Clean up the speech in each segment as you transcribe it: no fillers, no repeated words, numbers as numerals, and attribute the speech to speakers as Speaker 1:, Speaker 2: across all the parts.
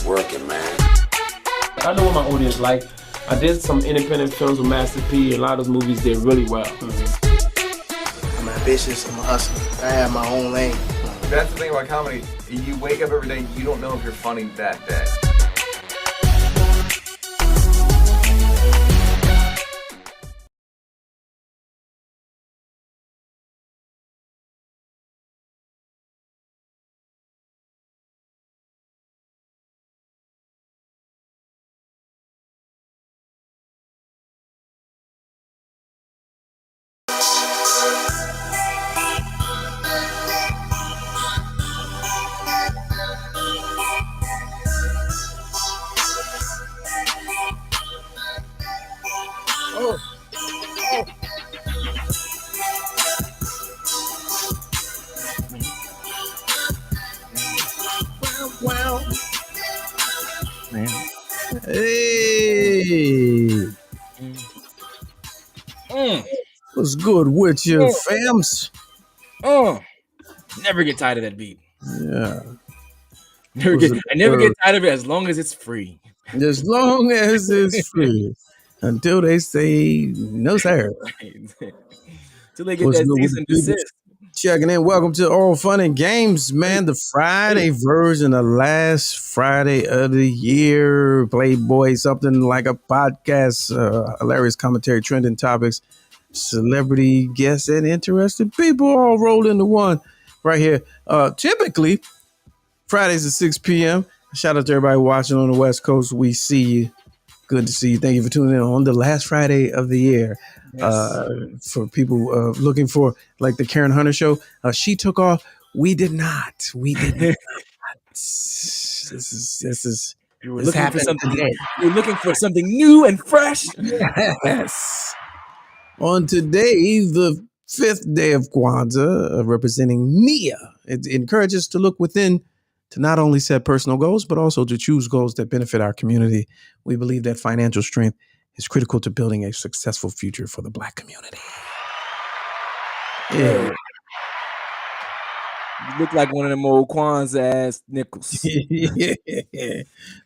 Speaker 1: working, man.
Speaker 2: I know what my audience like. I did some independent films with Master P. A lot of those movies did really well.
Speaker 3: I'm ambitious, I'm a hustler. I have my own lane.
Speaker 4: That's the thing about comedy. You wake up every day, you don't know if you're funny that day.
Speaker 5: Hey, what's good with you, fams?
Speaker 6: Never get tired of that beat.
Speaker 5: Yeah,
Speaker 6: I never get tired of it as long as it's free.
Speaker 5: as long as it's free. Until they say no, sir.
Speaker 6: Till they get that cease and desist.
Speaker 5: Checking in. Welcome to All Fun and Games, man. The Friday version, the last Friday of the year. Playboy, something like a podcast, hilarious commentary, trending topics, celebrity guests, and interesting people all rolled into one right here. Typically, Fridays at 6 p.m. Shout out to everybody watching on the West Coast. We see you. Good to see you. Thank you for tuning in on the last Friday of the year. Yes. For people looking for like the Karen Hunter show, she took off. We did not. We did not. This is.
Speaker 6: You were looking for something. You're looking for something new and fresh.
Speaker 5: Yes. On today, the 5th day of Kwanzaa, representing Nia, it encourages us to look within to not only set personal goals, but also to choose goals that benefit our community. We believe that financial strength is critical to building a successful future for the Black community. Yeah.
Speaker 6: You look like one of them old Kwanzaa ass nickels.
Speaker 5: Yeah.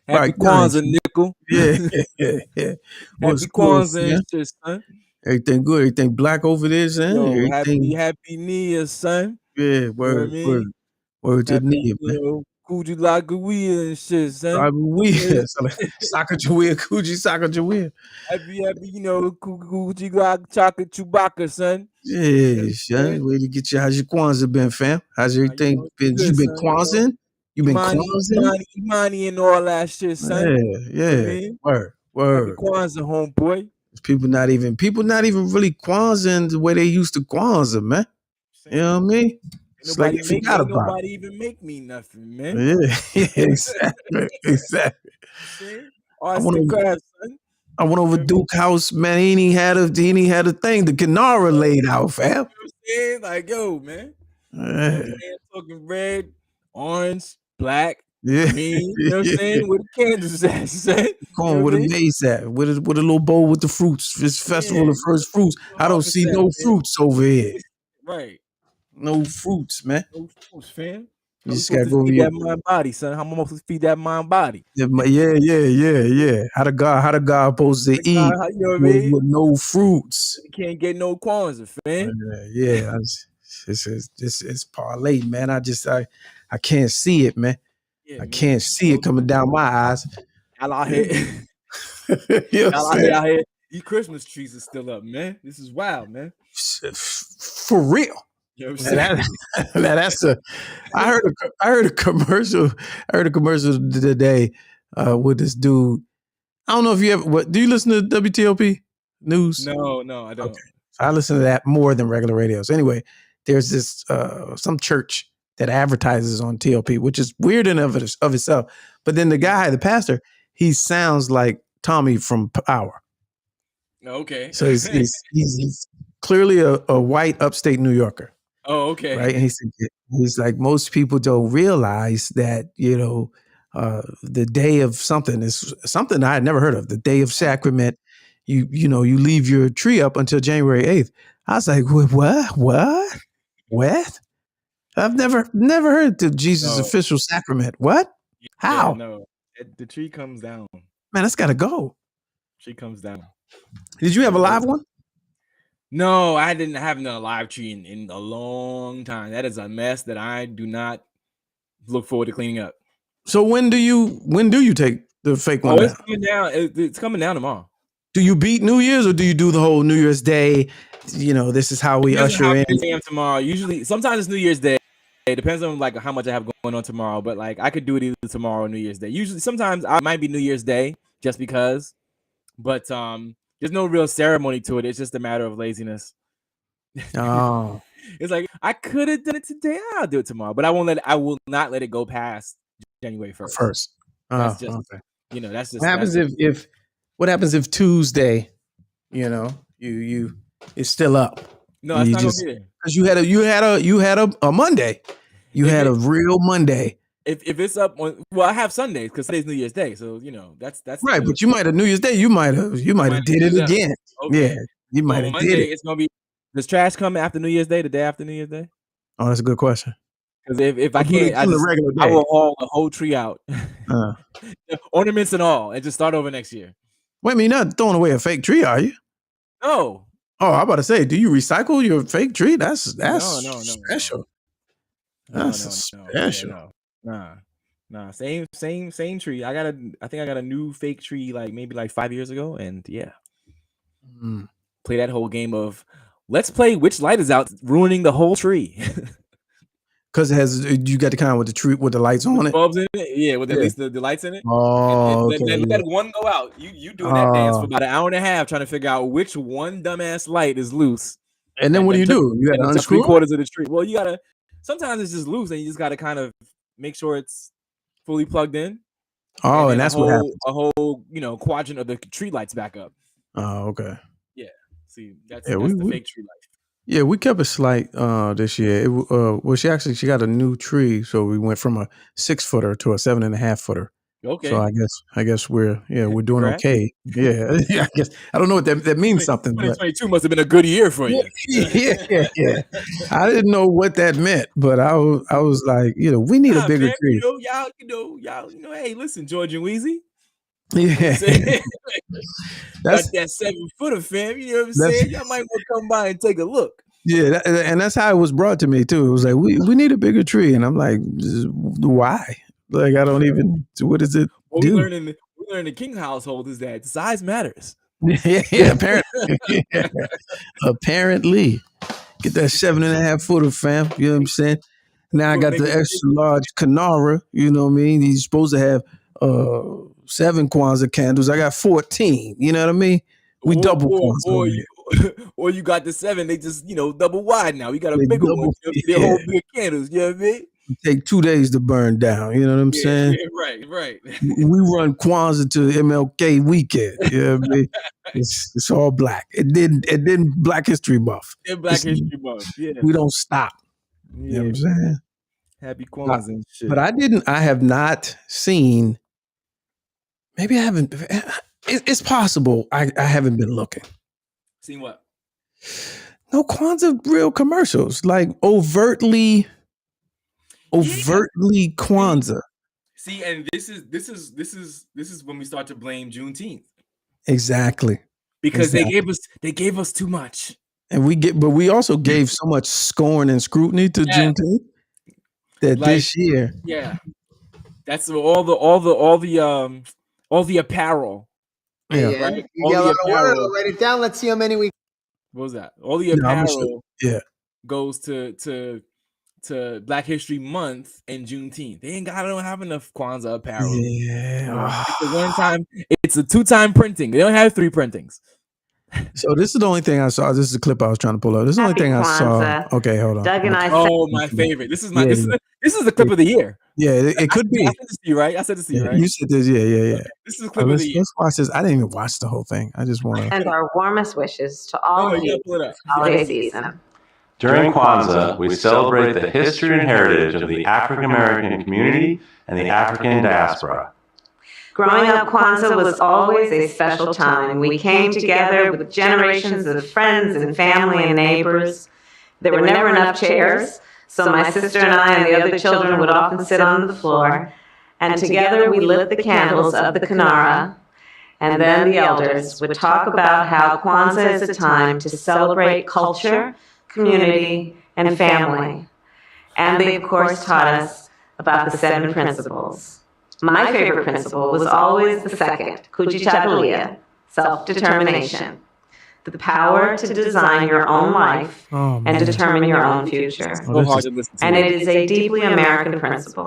Speaker 6: Happy Kwanzaa, nickel.
Speaker 5: Yeah.
Speaker 6: Happy Kwanzaa and shit, son.
Speaker 5: Everything good. Everything black over there, son.
Speaker 6: Yo, happy New Year, son.
Speaker 5: Yeah, word,
Speaker 6: you know what I mean?
Speaker 5: word to Nia, man.
Speaker 6: Kuji Lagawea and shit, son.
Speaker 5: Lagawea. Sacagawea, Kuji Sacagawea.
Speaker 6: Happy, Kuji Lag Chocolate Chewbacca, son.
Speaker 5: Yeah, son. Way to get you. How's your Kwanzaa been, fam? How's everything been? You been Kwanzaa? You been Kwanzaa?
Speaker 6: Imani and all that shit, son.
Speaker 5: Yeah. Word.
Speaker 6: Happy Kwanzaa, homeboy.
Speaker 5: People not even really Kwanzaa the way they used to Kwanzaa, man. You know what I mean? It's like you forgot about it.
Speaker 6: Nobody even make me nothing, man.
Speaker 5: Yeah, exactly. I went over Duke House, man. He had a thing, the Kenara laid out, fam.
Speaker 6: You know what I'm saying? Like, yo, man. Talking red, orange, black, green, you know what I'm saying? Where the candles at, son?
Speaker 5: Going with a mace at, with a little bowl with the fruits. This festival of first fruits. I don't see no fruits over here.
Speaker 6: Right.
Speaker 5: No fruits, man.
Speaker 6: No fruits, fam.
Speaker 5: You just gotta go
Speaker 6: feed that mind body, son. How am I supposed to feed that mind body?
Speaker 5: Yeah. How the God supposed to eat with no fruits?
Speaker 6: You can't get no Kwanzaa, fam.
Speaker 5: Yeah. It's parlay, man. I can't see it, man. I can't see it coming down my eyes.
Speaker 6: Y'all out here. Out here. These Christmas trees are still up, man. This is wild, man.
Speaker 5: For real.
Speaker 6: You know what I'm
Speaker 5: saying? I heard a commercial. I heard a commercial today with this dude. I don't know if you ever. Do you listen to WTOP news?
Speaker 6: No, I don't.
Speaker 5: Okay. I listen to that more than regular radios. Anyway, there's this some church that advertises on TLP, which is weird in of itself. But then the guy, the pastor, he sounds like Tommy from Power.
Speaker 6: Okay.
Speaker 5: So he's clearly a white upstate New Yorker.
Speaker 6: Oh, okay.
Speaker 5: Right. And he's like, most people don't realize that, the day of something is something I had never heard of. The day of sacrament. You leave your tree up until January 8th. I was like, what? I've never heard the Jesus official sacrament. What? How?
Speaker 6: Yeah, no. The tree comes down.
Speaker 5: Man, that's gotta go.
Speaker 6: Tree comes down.
Speaker 5: Did you have a live one?
Speaker 6: No, I didn't have a live tree in a long time. That is a mess that I do not look forward to cleaning up.
Speaker 5: So when do you take the fake one?
Speaker 6: It's coming down. It's coming down tomorrow.
Speaker 5: Do you beat New Year's or do you do the whole New Year's Day? You know, this is how we usher in.
Speaker 6: I am tomorrow. Usually, sometimes it's New Year's Day. It depends on like how much I have going on tomorrow. But like I could do it either tomorrow or New Year's Day. Usually, sometimes I might be New Year's Day just because. But there's no real ceremony to it. It's just a matter of laziness.
Speaker 5: Oh,
Speaker 6: it's like I could have done it today. I'll do it tomorrow, but I will not let it go past January 1st. That's just
Speaker 5: okay.
Speaker 6: That's just
Speaker 5: what happens what happens if Tuesday, you it's still up?
Speaker 6: No, it's not gonna be there.
Speaker 5: Because you had a Monday. You had a real Monday.
Speaker 6: If it's up on, I have Sundays because today's New Year's Day, so that's
Speaker 5: right. But you might have New Year's Day. You might have did it again. Okay. Yeah, you might have did it.
Speaker 6: It's gonna be. Does trash come after New Year's Day? The day after New Year's Day?
Speaker 5: Oh, that's a good question.
Speaker 6: Because if I can't, I will haul the whole tree out, ornaments and all, and just start over next year.
Speaker 5: Wait, you're not throwing away a fake tree, are you?
Speaker 6: No.
Speaker 5: Oh, I'm about to say, do you recycle your fake tree? That's
Speaker 6: no,
Speaker 5: special.
Speaker 6: No.
Speaker 5: That's special.
Speaker 6: Nah. Same tree. I think I got a new fake tree like maybe like 5 years ago, and yeah. Play that whole game of let's play which light is out, ruining the whole tree.
Speaker 5: Because you got the kind with the tree with the lights on it,
Speaker 6: bulbs in it, yeah, with at least the lights in it.
Speaker 5: Oh,
Speaker 6: and let one go out. You doing that dance for about an hour and a half trying to figure out which one dumbass light is loose.
Speaker 5: And then what do? You got to unscrew
Speaker 6: 3/4 of the tree. Well, you gotta. Sometimes it's just loose, and you just gotta kind of make sure it's fully plugged in.
Speaker 5: Oh, and that's what happens.
Speaker 6: A whole quadrant of the tree lights back up.
Speaker 5: Oh, okay.
Speaker 6: Yeah. See, that's the fake tree light.
Speaker 5: Yeah, we kept it slight this year. She got a new tree, so we went from a 6-footer to a 7.5-footer.
Speaker 6: Okay.
Speaker 5: So I guess we're doing okay. Yeah, I guess I don't know what that means. Something.
Speaker 6: 2022 must have been a good year for you.
Speaker 5: Yeah. I didn't know what that meant, but I was like, we need a bigger tree.
Speaker 6: Y'all, hey, listen, George and Wheezy.
Speaker 5: Yeah.
Speaker 6: That's that 7-footer, fam. You know what I'm saying? Y'all might want to come by and take a look.
Speaker 5: Yeah, and that's how it was brought to me too. It was like we need a bigger tree, and I'm like, why? Like I don't even. What does it do?
Speaker 6: We learn in the King household is that size matters.
Speaker 5: Yeah, apparently. Apparently, get that 7.5-footer, fam. You know what I'm saying? Now I got the extra large Canara. You know what I mean? You're supposed to have 7 Kwanzaa candles. I got 14. You know what I mean? We double Kwanzaa.
Speaker 6: Or you got the 7. They just double wide now. We got a bigger one. They hold big candles. You know what I mean?
Speaker 5: It take 2 days to burn down. You know what I'm saying?
Speaker 6: Yeah, right.
Speaker 5: We run Kwanzaa to MLK weekend. You know what I mean? It's all black. It didn't Black History Month.
Speaker 6: History Month. Yeah.
Speaker 5: We don't stop.
Speaker 6: Yeah.
Speaker 5: You know what I'm saying?
Speaker 6: Happy Kwanzaa and shit.
Speaker 5: But I have not seen. Maybe I haven't. It's possible I haven't been looking.
Speaker 6: Seen what?
Speaker 5: No Kwanzaa real commercials, like overtly Kwanzaa.
Speaker 6: See, and this is when we start to blame Juneteenth.
Speaker 5: Exactly.
Speaker 6: Because they gave us too much.
Speaker 5: And we also gave so much scorn and scrutiny to Juneteenth that this year.
Speaker 6: Yeah. That's all the apparel.
Speaker 3: Yeah.
Speaker 6: Right?
Speaker 3: You get a lot of word. Write it down. Let's see how many we.
Speaker 6: What was that? All the apparel goes to Black History Month and Juneteenth. They don't have enough Kwanzaa apparel.
Speaker 5: Yeah.
Speaker 6: It's a 2-time printing. They don't have 3 printings.
Speaker 5: So this is the only thing I saw. This is the clip I was trying to pull up. This is the only thing I saw. Okay, hold on.
Speaker 1: Doug and I.
Speaker 6: Oh, my favorite. This is the clip of the year.
Speaker 5: Yeah, it could be.
Speaker 6: I said this to you, right? I said this to you, right?
Speaker 5: You said this. Yeah.
Speaker 6: Okay. This is the clip of the year.
Speaker 5: Let's watch this. I didn't even watch the whole thing. I just want to.
Speaker 1: And our warmest wishes to all of you this holiday season.
Speaker 7: During Kwanzaa, we celebrate the history and heritage of the African American community and the African diaspora.
Speaker 1: Growing up, Kwanzaa was always a special time. We came together with generations of friends and family and neighbors. There were never enough chairs, so my sister and I and the other children would often sit on the floor. and together we lit the candles of the Kinara, and then the elders would talk about how Kwanzaa is a time to celebrate culture, community, and family. And they, of course, taught us about the 7 principles. My favorite principle was always the second, Kujichagulia, self-determination. The power to design your own life and determine your own future.
Speaker 6: So hard to listen to.
Speaker 1: And it is a deeply American principle,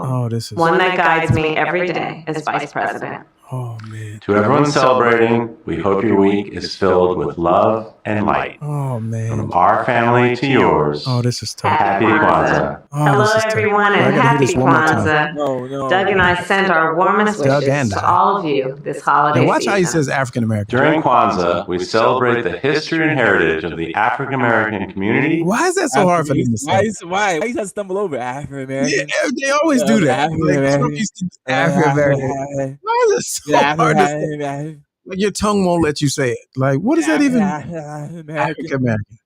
Speaker 1: one that guides me every day as vice president.
Speaker 5: Oh, man.
Speaker 7: To everyone celebrating, we hope your week is filled with love and light.
Speaker 5: Oh, man.
Speaker 7: From our family to yours.
Speaker 5: Oh, this is tough.
Speaker 7: Happy Kwanzaa.
Speaker 5: Oh,
Speaker 1: Hello,
Speaker 5: this is tough.
Speaker 1: everyone,
Speaker 5: I
Speaker 1: and
Speaker 5: gotta hear
Speaker 1: happy
Speaker 5: this one more time.
Speaker 1: Kwanzaa.
Speaker 6: No.
Speaker 1: Doug and I send our warmest
Speaker 5: Doug
Speaker 1: wishes
Speaker 5: and
Speaker 1: to
Speaker 5: I.
Speaker 1: all of you this holiday
Speaker 5: And watch how he
Speaker 1: season.
Speaker 5: says African American.
Speaker 7: During Kwanzaa, we celebrate the history and heritage of the African American community.
Speaker 5: Why is that so hard for them to say?
Speaker 6: Why you have to stumble over African American?
Speaker 5: Yeah, they always do that. Like, Trump used to do African American. Why is it so hard to say? Like your tongue won't let you say it. Like, what does that even? African American.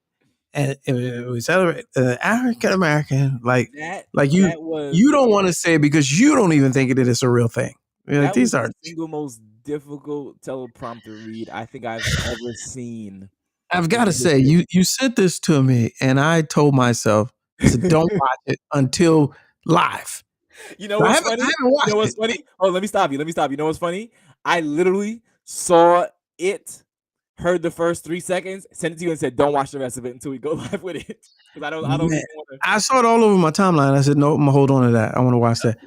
Speaker 5: And we celebrate African American. Like you don't want to say it because you don't even think it is a real thing. Like, these are
Speaker 6: the single most difficult teleprompter read I think I've ever seen.
Speaker 5: I've got to say, you sent this to me, and I told myself to don't watch it until live.
Speaker 6: You know what's funny? You know what's funny? Oh, let me stop you. You know what's funny? I literally saw it, heard the first 3 seconds, sent it to you, and said, "Don't watch the rest of it until we go live with it." Because I don't even want to.
Speaker 5: I saw it all over my timeline. I said, "No, I'm gonna hold on to that. I want to watch that."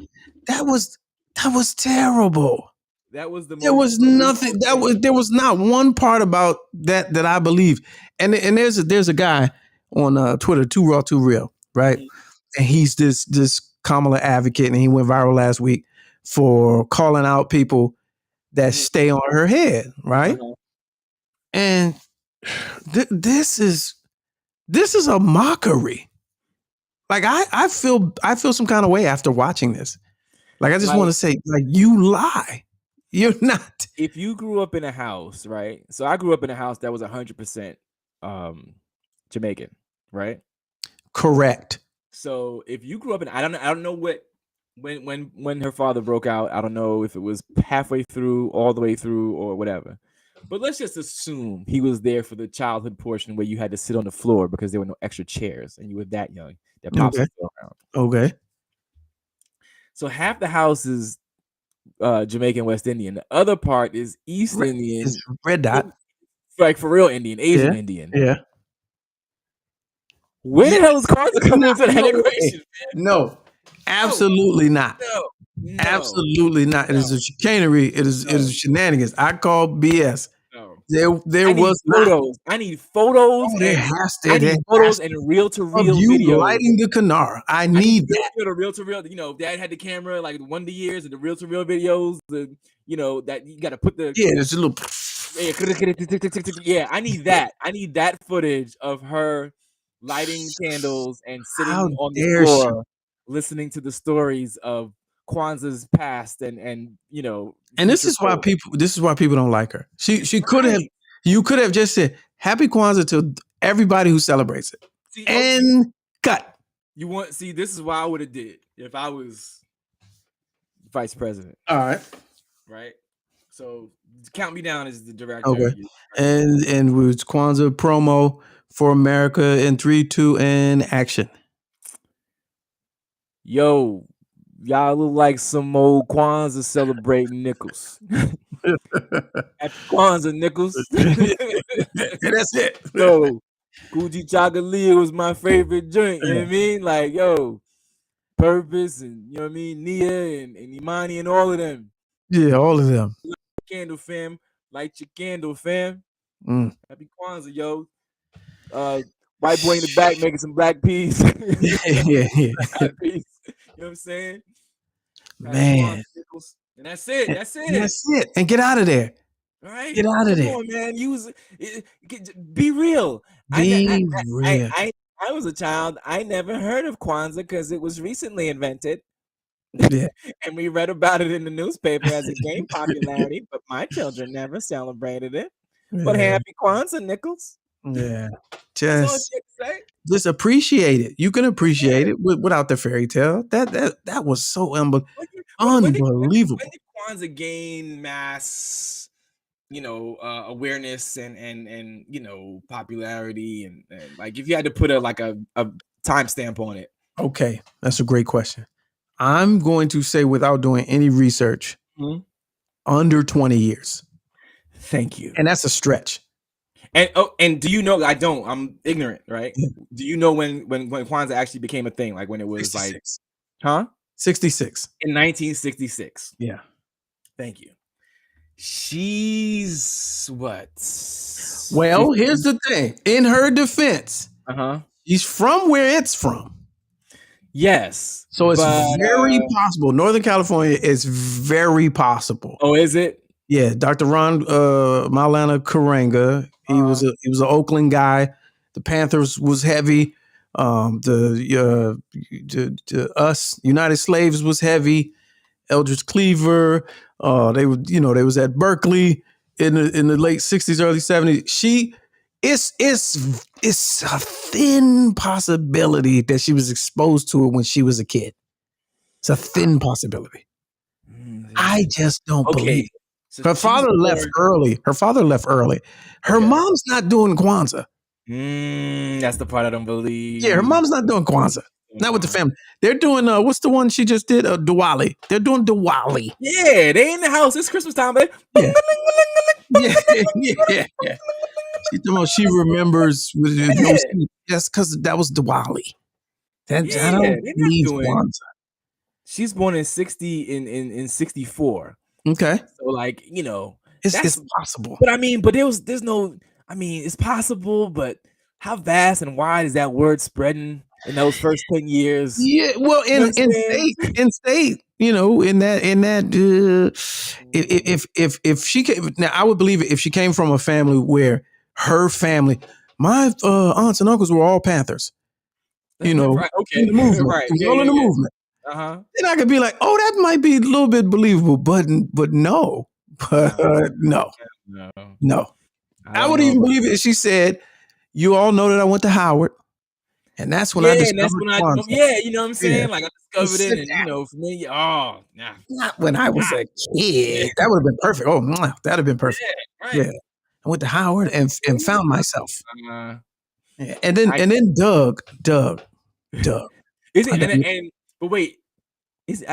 Speaker 5: That was terrible.
Speaker 6: That was the.
Speaker 5: There was nothing. There was not one part about that I believe. And there's a guy on Twitter, Too Raw, Too Real, right? And he's this Kamala advocate, and he went viral last week for calling out people that stay on her head, right? And this is a mockery. Like I feel some kind of way after watching this. Like I just want to say, like, you lie. You're not.
Speaker 6: If you grew up in a house, right? So I grew up in a house that was 100% Jamaican, right?
Speaker 5: Correct.
Speaker 6: So if you grew up in, I don't know what when her father broke out. I don't know if it was halfway through, all the way through, or whatever. But let's just assume he was there for the childhood portion where you had to sit on the floor because there were no extra chairs and you were that young. That pops was still around.
Speaker 5: Okay.
Speaker 6: So half the house is Jamaican, West Indian. The other part is East Indian.
Speaker 5: It's red dot.
Speaker 6: Like for real Indian, Asian Indian.
Speaker 5: Yeah.
Speaker 6: Where the hell is Kwanzaa coming into that equation?
Speaker 5: No, absolutely not.
Speaker 6: No.
Speaker 5: Absolutely not. It is a chicanery. It is shenanigans. I call BS.
Speaker 6: No.
Speaker 5: There was
Speaker 6: photos. I need photos.
Speaker 5: Oh, there has to.
Speaker 6: I need photos and reel-to-reel
Speaker 5: you
Speaker 6: videos.
Speaker 5: lighting the Kinara. I need that.
Speaker 6: The reel-to-reel. You know, Dad had the camera like Wonder Years and the reel-to-reel videos. The that you got to put the
Speaker 5: there's a little.
Speaker 6: Yeah, I need that. I need that footage of her lighting candles and sitting on the floor, listening to the stories of Kwanzaa's past and
Speaker 5: And this is why people don't like her. She could have. You could have just said Happy Kwanzaa to everybody who celebrates it. Cut.
Speaker 6: This is why I would have did if I was vice president.
Speaker 5: All right.
Speaker 6: Right. So count me down as the director.
Speaker 5: Okay. And it was Kwanzaa promo for America in 3, 2, and action.
Speaker 6: Yo, y'all look like some old Kwanzaa celebrating nickels. Happy Kwanzaa, nickels.
Speaker 5: That's it.
Speaker 6: Yo, Gucci Chocolate was my favorite joint. You know what I mean? Like, yo, Purpose and, you know what I mean? Nia and Imani and all of them.
Speaker 5: Yeah, all of them.
Speaker 6: Candle fam. Light your candle, fam. Happy Kwanzaa, yo. White boy in the back making some black peas.
Speaker 5: yeah.
Speaker 6: Black peas. You know what I'm saying?
Speaker 5: Man.
Speaker 6: And that's it.
Speaker 5: That's it. And get out of there.
Speaker 6: All right.
Speaker 5: Get out of there.
Speaker 6: Come on, man. Be real.
Speaker 5: Be real.
Speaker 6: I was a child. I never heard of Kwanzaa because it was recently invented.
Speaker 5: Yeah.
Speaker 6: And we read about it in the newspaper as it gained popularity, but my children never celebrated it. Yeah. But happy Kwanzaa, Nichols.
Speaker 5: Yeah. Just appreciate it. You can appreciate it without the fairy tale. That was so Unbelievable.
Speaker 6: When did Kwanzaa gain mass, awareness and popularity and like if you had to put a timestamp on it?
Speaker 5: Okay, that's a great question. I'm going to say, without doing any research, under 20 years.
Speaker 6: Thank you.
Speaker 5: And that's a stretch.
Speaker 6: And do you know? I'm ignorant, right? Yeah. Do you know when Kwanzaa actually became a thing? Like when it was
Speaker 5: 66.
Speaker 6: 66
Speaker 5: in
Speaker 6: 1966.
Speaker 5: Yeah.
Speaker 6: Thank you. She's what?
Speaker 5: Well, 50? Here's the thing. In her defense, she's from where it's from.
Speaker 6: Yes.
Speaker 5: So it's very possible. Northern California is very possible.
Speaker 6: Oh, is it?
Speaker 5: Yeah, Dr. Ron Maulana Karenga. He was an Oakland guy. The Panthers was heavy. The United Slaves was heavy. Eldridge Cleaver. They was at Berkeley in the late 60s, early 70s. It's a thin possibility that she was exposed to it when she was a kid. It's a thin possibility. I just don't believe it. So her father left early. Her mom's not doing Kwanzaa.
Speaker 6: That's the part I don't believe.
Speaker 5: Yeah, her mom's not doing Kwanzaa. Not with the family. They're doing what's the one she just did? Diwali. They're doing Diwali.
Speaker 6: Yeah, they in the house. It's Christmas time, baby.
Speaker 5: Yeah. Yeah. She remembers just because that was Diwali. I don't believe Kwanzaa.
Speaker 6: She's born in 64.
Speaker 5: Okay.
Speaker 6: So
Speaker 5: it's possible.
Speaker 6: But there's no. It's possible, but how vast and wide is that word spreading in those first 10 years?
Speaker 5: Yeah, well, in state, if she came, now I would believe it if she came from a family where her family, my aunts and uncles were all Panthers.
Speaker 6: Right, okay.
Speaker 5: In the movement,
Speaker 6: Right.
Speaker 5: all in the movement. Then I could be like, oh, that might be a little bit believable, but no. I would even believe it if she said, "You all know that I went to Howard, and that's when I discovered Kwanzaa."
Speaker 6: You know what I'm saying? Like I discovered it, and for me,
Speaker 5: not when I was a kid. That would have been perfect. Oh, that'd have been perfect. Yeah, I went to Howard and found myself. And then Doug.
Speaker 6: Is it? But wait, is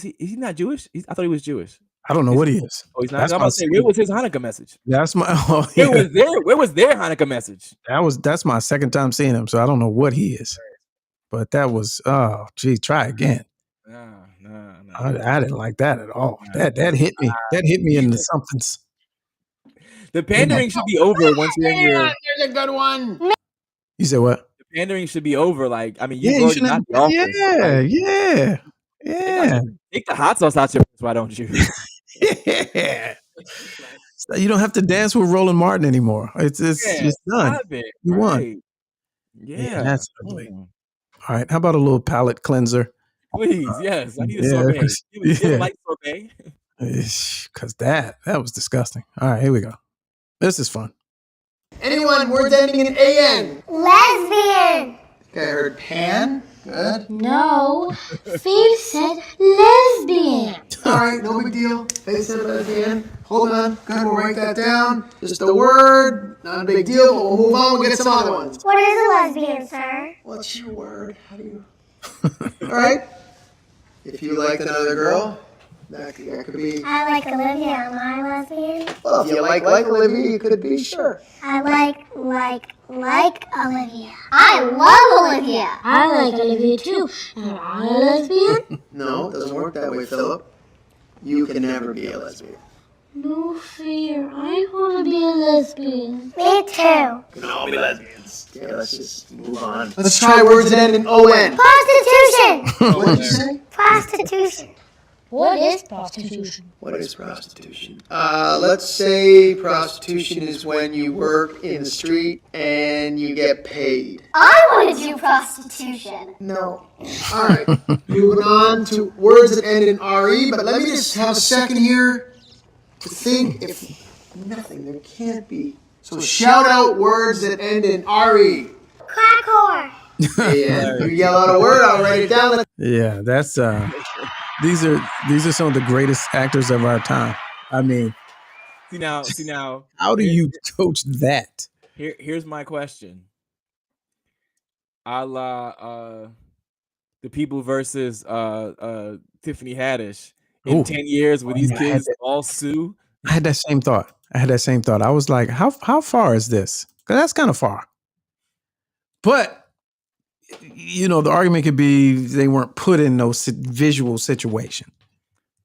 Speaker 6: he not Jewish? I thought he was Jewish.
Speaker 5: I don't know what he is.
Speaker 6: Oh, he's not. I'm about to say, where was his Hanukkah message?
Speaker 5: That's my.
Speaker 6: Where was their Hanukkah message?
Speaker 5: That's my second time seeing him, so I don't know what he is. But that was try again.
Speaker 6: No.
Speaker 5: I didn't like that at all. That hit me. That hit me into somethings.
Speaker 6: The pandering should be over once you're in your.
Speaker 3: There's a good one.
Speaker 5: You said what?
Speaker 6: The pandering should be over. You've already got the office.
Speaker 5: Yeah.
Speaker 6: Take the hot sauce out your face, why don't you?
Speaker 5: Yeah. You don't have to dance with Roland Martin anymore. It's done. You won.
Speaker 6: Yeah.
Speaker 5: That's ugly. All right. How about a little palate cleanser?
Speaker 6: Please, yes. I need a sorbet. You like sorbet?
Speaker 5: Because that was disgusting. All right, here we go. This is fun.
Speaker 3: Anyone, words ending in AN.
Speaker 8: Lesbian.
Speaker 3: Okay, I heard pan. Good.
Speaker 8: No, Faith said lesbian.
Speaker 3: All right, no big deal. Faith said lesbian. Hold on. Good, we'll write that down. Just a word. Not a big deal, but we'll move on. We'll get some other ones.
Speaker 8: What is a lesbian, sir?
Speaker 3: What's your word? How do you... All right. If you liked another girl, that could be...
Speaker 8: I like Olivia. Am I lesbian?
Speaker 3: Well, if you like Olivia, you could be, sure.
Speaker 8: I like Olivia. I love Olivia. I like Olivia too. Am I a lesbian?
Speaker 3: No, it doesn't work that way, Philip. You can never be a lesbian.
Speaker 8: No fear. I want to be a lesbian. Me too.
Speaker 3: We can all be lesbians. Okay, let's just move on. Let's try words that end in ON.
Speaker 8: Prostitution.
Speaker 3: What did you say?
Speaker 8: Prostitution. What is prostitution?
Speaker 3: What is prostitution? Let's say prostitution is when you work in the street and you get paid.
Speaker 8: I want to do prostitution.
Speaker 3: No. All right. Moving on to words that end in RE, but let me just have a second here to think if nothing, there can't be. So shout out words that end in RE.
Speaker 8: Crack whore.
Speaker 3: Yeah, you yell out a word, I'll write it down.
Speaker 5: Yeah, that's these are some of the greatest actors of our time. I mean,
Speaker 6: See now.
Speaker 5: how do you coach that?
Speaker 6: Here's my question. A la the people versus Tiffany Haddish. In
Speaker 5: Ooh.
Speaker 6: 10 years, will these
Speaker 5: I had
Speaker 6: kids all sue?
Speaker 5: I had that same thought. I was like, how far is this? Because that's kind of far. But the argument could be they weren't put in no visual situation.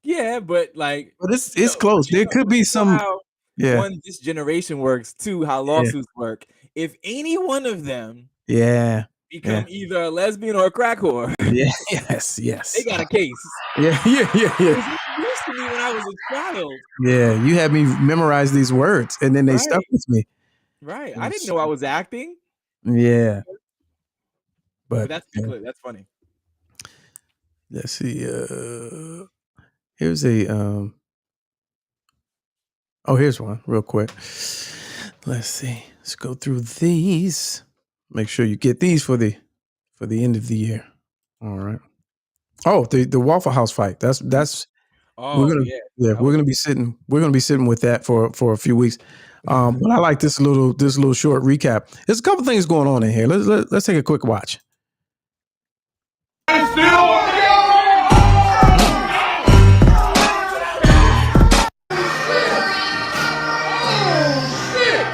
Speaker 6: Yeah, but like,
Speaker 5: But it's close. There could be some.
Speaker 6: how
Speaker 5: Yeah.
Speaker 6: one, this generation works. Two, how lawsuits work. If any one of them
Speaker 5: Yeah.
Speaker 6: become either a lesbian or a crack whore,
Speaker 5: Yeah. Yes.
Speaker 6: they got a case.
Speaker 5: Yeah.
Speaker 6: It was news to me when I was a child.
Speaker 5: Yeah. You had me memorize these words, and then they stuck with me.
Speaker 6: Right. I didn't know I was acting.
Speaker 5: Yeah.
Speaker 6: But that's the clip. That's funny.
Speaker 5: Let's see. Here's a here's one real quick. Let's see. Let's go through these. Make sure you get these for the end of the year. All right. Oh, the Waffle House fight. That's we're gonna be sitting with that for a few weeks. But I like this little short recap. There's a couple things going on in here. Let's take a quick watch.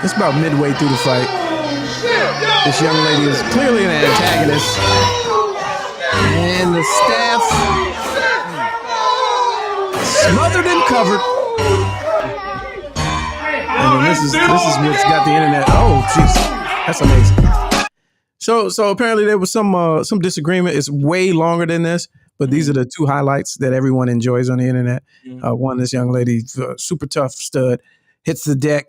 Speaker 5: It's about midway through the fight. This young lady is clearly an antagonist. And the staff smothered and covered. And this is what's got the internet. Oh, jeez. That's amazing. So apparently there was some disagreement. It's way longer than this, but these are the two highlights that everyone enjoys on the internet. One, this young lady, super tough stud, hits the deck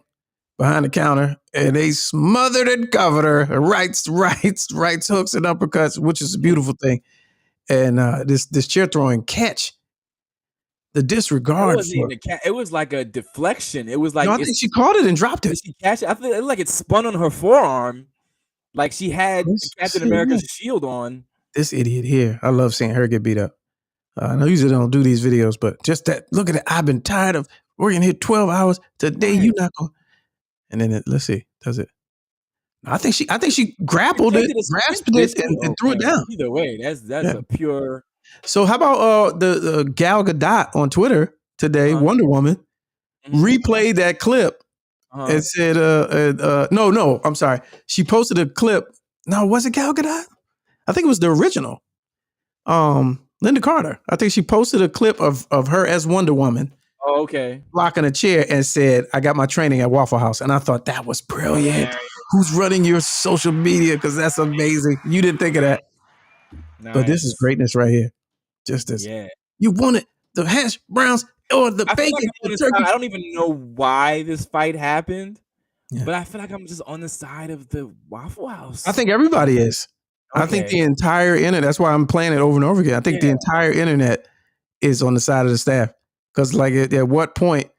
Speaker 5: behind the counter, and they smothered and covered her. Rights, hooks, and uppercuts, which is a beautiful thing. And this chair throwing catch, the disregard.
Speaker 6: It was like a deflection. It was like,
Speaker 5: I think she caught it and dropped it.
Speaker 6: She catch it. I feel like it spun on her forearm, like she had Captain America's shield on.
Speaker 5: This idiot here, I love seeing her get beat up. I know usually don't do these videos, but just that. Look at it. I've been tired of working here 12 hours today. You not going. And then let's see, does it? I think she grappled it, grasped it, and threw it down.
Speaker 6: Either way, that's a pure.
Speaker 5: So how about the Gal Gadot on Twitter today, Wonder Woman, replayed that clip and said, no, I'm sorry. She posted a clip. No, was it Gal Gadot? I think it was the original. Linda Carter. I think she posted a clip of her as Wonder Woman.
Speaker 6: Oh, okay.
Speaker 5: Blocking a chair and said, I got my training at Waffle House. And I thought that was brilliant. Yeah. Who's running your social media? Because that's amazing. You didn't think of that. Nice. But this is greatness right here. Just as you wanted the hash browns or the bacon.
Speaker 6: Like I don't even know why this fight happened, but I feel like I'm just on the side of the Waffle House.
Speaker 5: I think everybody is. Okay. I think the entire internet, that's why I'm playing it over and over again. I think the entire internet is on the side of the staff. Because, like, at what point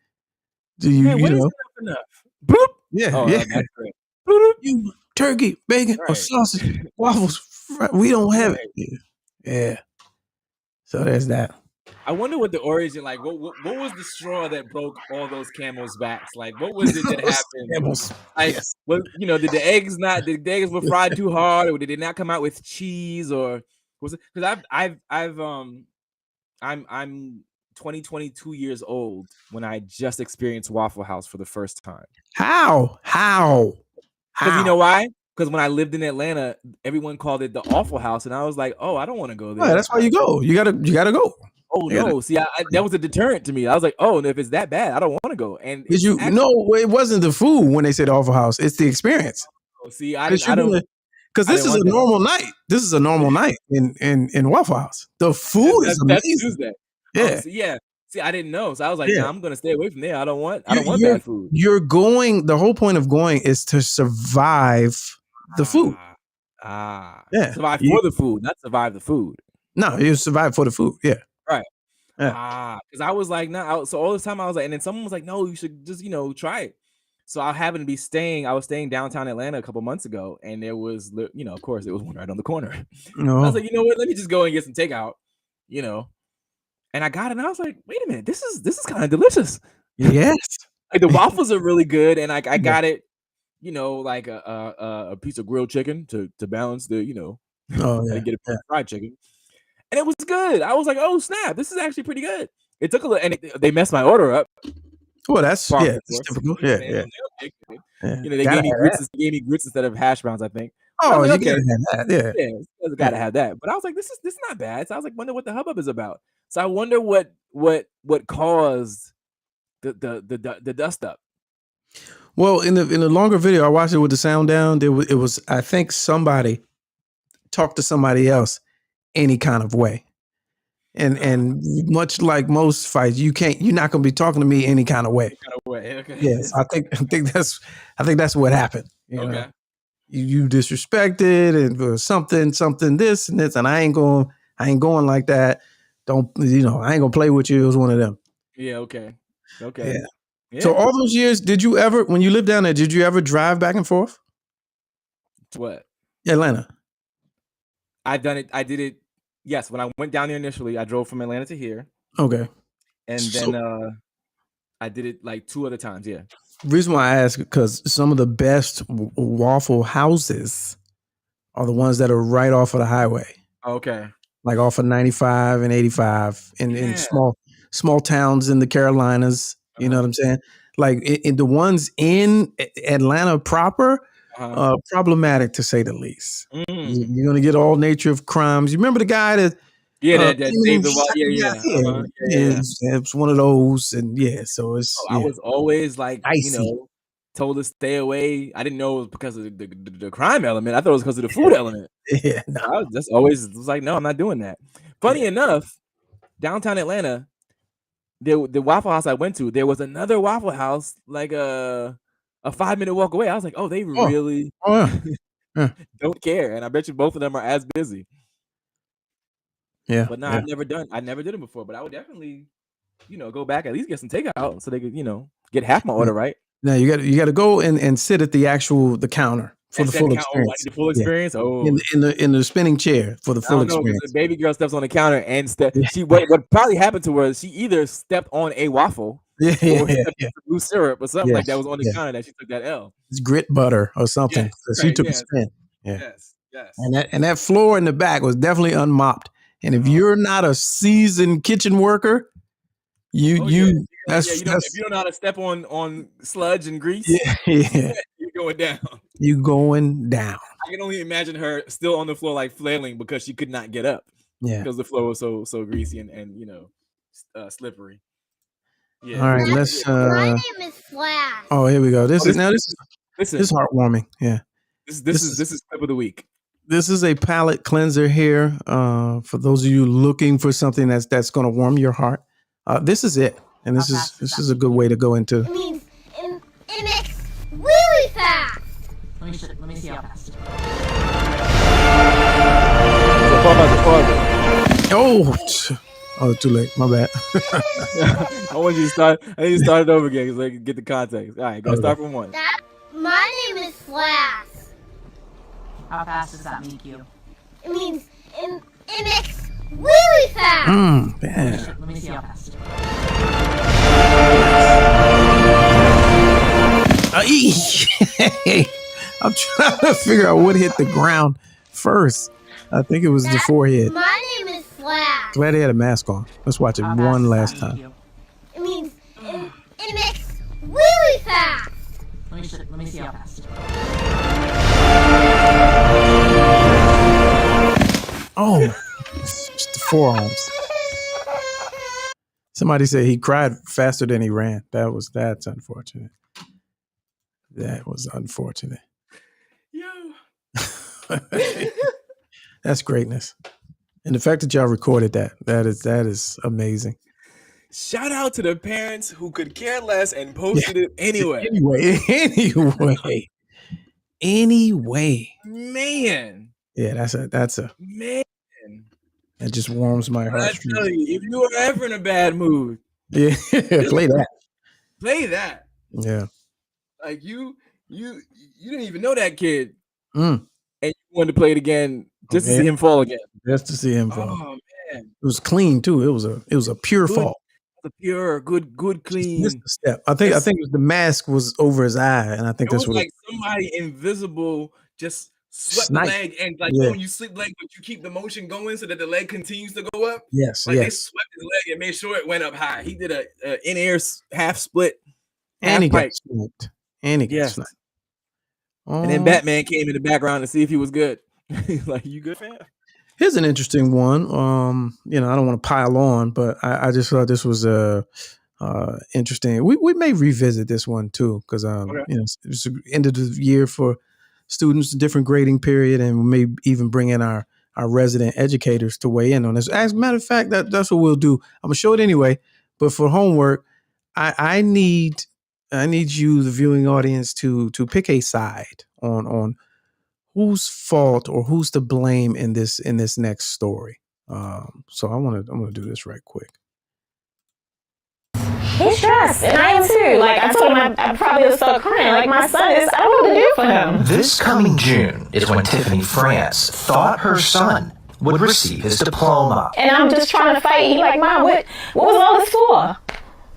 Speaker 5: do you know?
Speaker 6: Enough? Boop.
Speaker 5: Yeah,
Speaker 6: that's great.
Speaker 5: You turkey, bacon, or sausage, waffles. We don't have it. Yeah. So there's that.
Speaker 6: I wonder what the origin, like, what was the straw that broke all those camels' backs? Like, what was it that happened?
Speaker 5: Camels.
Speaker 6: Like, did the eggs were fried too hard, or did they not come out with cheese, or was it? Because I'm 22 years old when I just experienced Waffle House for the first time.
Speaker 5: How?
Speaker 6: Because you know why? Because when I lived in Atlanta, everyone called it the Awful House, and I was like, "Oh, I don't want to go there."
Speaker 5: Well, that's why you go. You gotta go.
Speaker 6: Oh no! See, that was a deterrent to me. I was like, "Oh, and if it's that bad, I don't want to go." And
Speaker 5: it wasn't the food when they said Awful House. It's the experience.
Speaker 6: Oh, see, I don't.
Speaker 5: Because this is a normal night. This is a normal night in Waffle House. The food is amazing. That's Tuesday.
Speaker 6: Yeah. See, I didn't know. So I was like, nah, I'm going to stay away from there. I don't want bad food.
Speaker 5: You're going, the whole point of going is to survive the food.
Speaker 6: Survive for the food, not survive the food.
Speaker 5: No, you survive for the food. Yeah.
Speaker 6: Right. Because I was like, nah. So all this time I was like, and then someone was like, no, you should just, try it. So I was staying downtown Atlanta a couple months ago, and there was, of course, there was one right on the corner. No. So I was like, you know what? Let me just go and get some takeout, and I got it, and I was like, wait a minute, this is kind of delicious.
Speaker 5: Yes.
Speaker 6: Like the waffles are really good, and I got it, like a piece of grilled chicken to balance the,
Speaker 5: Oh
Speaker 6: I
Speaker 5: yeah.
Speaker 6: didn't get a fried chicken, and it was good. I was like, oh snap, this is actually pretty good. It took a little, and they messed my order up.
Speaker 5: Well, that's
Speaker 6: Far
Speaker 5: yeah,
Speaker 6: from
Speaker 5: that's
Speaker 6: course.
Speaker 5: typical.
Speaker 6: You know,
Speaker 5: Yeah, yeah.
Speaker 6: they good.
Speaker 5: Yeah.
Speaker 6: They
Speaker 5: Gotta
Speaker 6: gave me
Speaker 5: have
Speaker 6: grits.
Speaker 5: that.
Speaker 6: They gave me grits instead of hash browns, I think. But I
Speaker 5: Oh,
Speaker 6: was
Speaker 5: you
Speaker 6: like, okay,
Speaker 5: gotta have that. Yeah.
Speaker 6: yeah, gotta have that. But I was like, this is not bad. So I was like, wonder what the hubbub is about. So I wonder what caused the dust up.
Speaker 5: Well, in the longer video, I watched it with the sound down. It was I think somebody talked to somebody else any kind of way. And much like most fights, you're not gonna be talking to me any kind of way.
Speaker 6: Kind of way. Okay.
Speaker 5: Yes, I think that's what happened. You know, you disrespected and for something this and this, and I ain't going like that. Don't I ain't gonna play with you. It was one of them.
Speaker 6: Yeah. Okay.
Speaker 5: Yeah. So all those years, did you ever, when you lived down there, did you ever drive back and forth?
Speaker 6: What?
Speaker 5: Atlanta.
Speaker 6: I did it. Yes, when I went down there initially, I drove from Atlanta to here.
Speaker 5: Okay.
Speaker 6: And then I did it like 2 other times. Yeah.
Speaker 5: Reason why I ask, because some of the best waffle houses are the ones that are right off of the highway.
Speaker 6: Okay.
Speaker 5: Like off of 95 and 85 in small towns in the Carolinas. You know what I'm saying? Like in the ones in Atlanta proper, problematic to say the least. You're gonna get all nature of crimes. You remember the guy that
Speaker 6: that saved the world.
Speaker 5: It's one of those, and so it's.
Speaker 6: I was always like,
Speaker 5: icy.
Speaker 6: Told to stay away. I didn't know it was because of the crime element. I thought it was because of the food element.
Speaker 5: Yeah, no.
Speaker 6: I was just always was like, no, I'm not doing that. Funny enough, downtown Atlanta, the Waffle House I went to, there was another Waffle House like a 5-minute walk away. I was like, oh, they really don't care, and I bet you both of them are as busy.
Speaker 5: Yeah,
Speaker 6: but no, I never did it before. But I would definitely, go back, at least get some takeout so they could, get half my order right.
Speaker 5: Now you got to go and sit at the
Speaker 6: experience.
Speaker 5: counter for the full experience.
Speaker 6: The full experience. Oh,
Speaker 5: in the spinning chair for the full experience.
Speaker 6: The baby girl steps on the counter and what probably happened to her is she either stepped on a waffle or stepped on blue syrup or something like that was on the counter that she took that L.
Speaker 5: It's grit butter or something.
Speaker 6: Yes,
Speaker 5: she took a spin. Yeah.
Speaker 6: Yes.
Speaker 5: And that floor in the back was definitely unmopped. And if you're not a seasoned kitchen worker, if you don't
Speaker 6: know how to step on sludge and grease, you're going down.
Speaker 5: You're going down.
Speaker 6: I can only imagine her still on the floor like flailing because she could not get up.
Speaker 5: Yeah,
Speaker 6: because the floor was so greasy and slippery. Yeah.
Speaker 5: All right, let's.
Speaker 8: My name is Flash.
Speaker 5: Oh, here we go. This is heartwarming. Yeah.
Speaker 6: This is clip of the week.
Speaker 5: This is a palate cleanser here. For those of you looking for something that's going to warm your heart, this is it, and this is a good way to go into.
Speaker 8: It means it makes really fast.
Speaker 1: Let me see how fast.
Speaker 5: Oh, too late. My bad.
Speaker 6: I want you to start. I need to start it over again so I can get the context. All right, go start from 1.
Speaker 8: My name is Flash.
Speaker 1: How fast does that make you?
Speaker 8: It means it makes really fast.
Speaker 5: Man.
Speaker 1: Let me see how fast.
Speaker 5: I'm trying to figure out what hit the ground first. I think it was the forehead.
Speaker 8: My name is Flash.
Speaker 5: Glad he had a mask on. Let's watch it one last time.
Speaker 8: It means it makes really fast.
Speaker 1: Let me see how fast.
Speaker 5: Oh, it's the forearms. Somebody said he cried faster than he ran. That's unfortunate. That was unfortunate.
Speaker 6: Yo.
Speaker 5: That's greatness. And the fact that y'all recorded that is amazing.
Speaker 6: Shout out to the parents who could care less and posted it anyway.
Speaker 5: Anyway.
Speaker 6: Man.
Speaker 5: Yeah, that's a
Speaker 6: man.
Speaker 5: That just warms my heart.
Speaker 6: I tell you, if you are ever in a bad mood,
Speaker 5: play that.
Speaker 6: Play that.
Speaker 5: Yeah.
Speaker 6: Like you didn't even know that kid,
Speaker 5: and
Speaker 6: you wanted to play it again just to see him fall again.
Speaker 5: Just to see him fall.
Speaker 6: Oh
Speaker 5: It was clean too. It was a pure
Speaker 6: Good.
Speaker 5: fall.
Speaker 6: The pure, good,
Speaker 5: Just
Speaker 6: clean.
Speaker 5: missed a step. I think it was the mask was over his eye, and I think
Speaker 6: It
Speaker 5: that's
Speaker 6: was
Speaker 5: what
Speaker 6: like somebody invisible just swept the
Speaker 5: Snipe.
Speaker 6: leg, and like
Speaker 5: Yeah.
Speaker 6: when you slip leg, but you keep the motion going so that the leg continues to go up.
Speaker 5: Yes,
Speaker 6: Like they
Speaker 5: yes.
Speaker 6: swept his leg and made sure it went up high. He did a in-air half split,
Speaker 5: And
Speaker 6: half
Speaker 5: he got
Speaker 6: pipe.
Speaker 5: sniped. And he got
Speaker 6: Yes.
Speaker 5: sniped.
Speaker 6: And then Batman came in the background to see if he was good. He's like, "You good, fam?"
Speaker 5: Here's an interesting one. I don't want to pile on, but I just thought this was interesting. We may revisit this one too, because
Speaker 6: Okay.
Speaker 5: it's the end of the year for students, different grading period, and we may even bring in our resident educators to weigh in on this. As a matter of fact, that's what we'll do. I'm gonna show it anyway, but for homework, I need you, the viewing audience, to pick a side on whose fault or who's to blame in this next story. So I'm gonna do this right quick.
Speaker 1: He's stressed, and I am too. Like, I told him I probably would start crying. Like, my son is, I don't know what to do for him.
Speaker 9: This coming June is when Tiffany France thought her son would receive his diploma.
Speaker 1: And I'm just trying to fight. He like, Mom, what was all this for?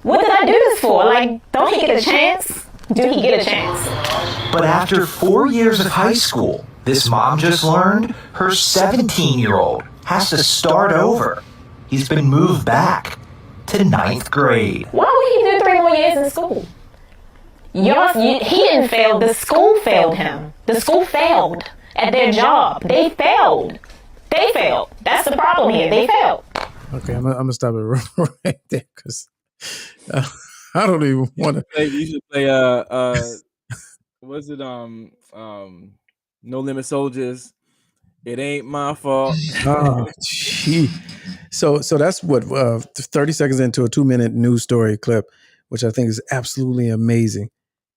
Speaker 1: What did I do this for? Like, don't he get a chance? Do he get a chance?
Speaker 9: But after 4 years of high school, this mom just learned her 17-year-old has to start over. He's been moved back to 9th grade.
Speaker 1: Why would he do 3 more years in school? He didn't fail. The school failed him. The school failed at their job. They failed. They failed. That's the problem here. They failed.
Speaker 5: Okay, I'm gonna stop it right there because I don't even want to.
Speaker 6: You should play was it No Limit Soldiers? It ain't my fault.
Speaker 5: Oh, gee. So that's what 30 seconds into a 2-minute news story clip, which I think is absolutely amazing.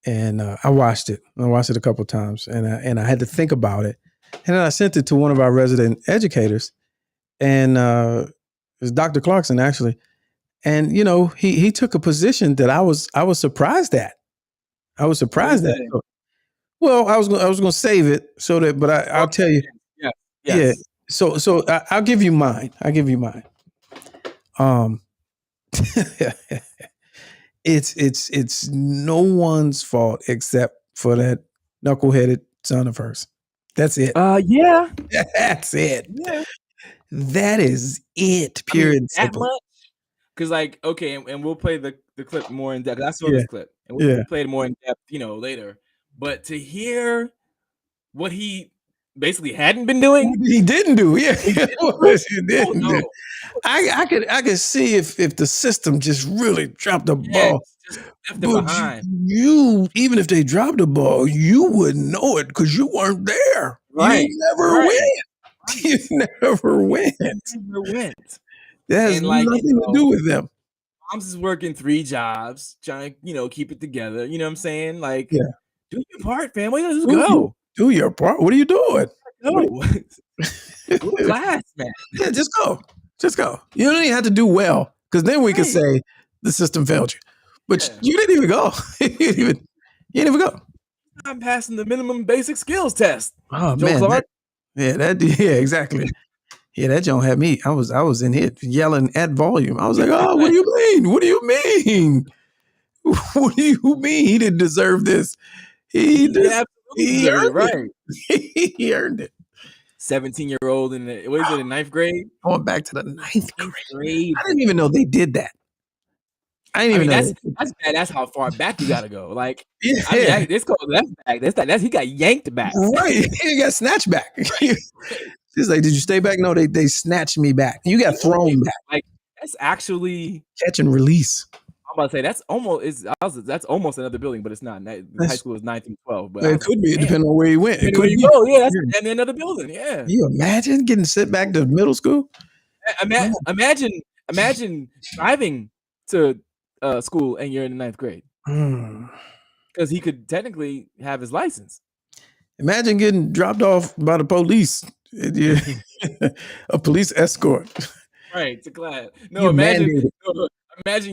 Speaker 5: And I watched it. I watched it a couple of times, and I had to think about it. And then I sent it to one of our resident educators, and it was Dr. Clarkson actually. And he took a position that I was surprised at. I was surprised at. Well, I was going to save it so that, but I'll tell you.
Speaker 6: Yeah.
Speaker 5: Yeah. So I'll give you mine. It's no one's fault except for that knuckleheaded son of hers. That's it.
Speaker 6: Yeah.
Speaker 5: That's it.
Speaker 6: Yeah.
Speaker 5: That is it. Pure and
Speaker 6: that
Speaker 5: simple.
Speaker 6: much. Because okay, and we'll play the clip more in depth. I saw this clip, and we'll play it more in depth, later. But to hear what he basically hadn't been doing,
Speaker 5: he didn't do. Yeah, he didn't do. I could see if the system just really dropped the ball.
Speaker 6: Just left it behind.
Speaker 5: You even if they dropped the ball, you wouldn't know it because you weren't there.
Speaker 6: Right.
Speaker 5: You never went. You never went. That has nothing to do with them.
Speaker 6: Mom's is working 3 jobs, trying to, keep it together. You know what I'm saying? Like, do your part, family. Let's go.
Speaker 5: Do your part. What are you doing?
Speaker 6: Go. Go to class, man.
Speaker 5: Yeah, just go. Just go. You don't even have to do well, because then we could say the system failed you. But you didn't even go. You didn't even go.
Speaker 6: I'm passing the minimum basic skills test.
Speaker 5: Oh, man. Exactly. Yeah, that joint had me. I was in here yelling at volume. I was like, "Oh, what do you mean? What do you mean? What do you mean he didn't deserve this? He earned it, right? He earned it."
Speaker 6: 17-year-old in what is it in 9th grade?
Speaker 5: Going back to the 9th grade. I didn't even know they did that. I didn't even know.
Speaker 6: That's bad. That's how far back you gotta go. Like, that's back. That's he got yanked back.
Speaker 5: Right. He got snatched back. Right. He's like, "Did you stay back?" No, they snatched me back. You got thrown back.
Speaker 6: Like, that's actually
Speaker 5: catch and release.
Speaker 6: I'm about to say that's almost another building, but it's not. High school is 9 through 12, but
Speaker 5: it could be depending on where you went.
Speaker 6: It could be. Oh yeah, that's another building. Yeah.
Speaker 5: Can you imagine getting sent back to middle school?
Speaker 6: Imagine driving to school and you're in the 9th grade. Because he could technically have his license.
Speaker 5: Imagine getting dropped off by the police. A police escort.
Speaker 6: Right, to class. No, imagine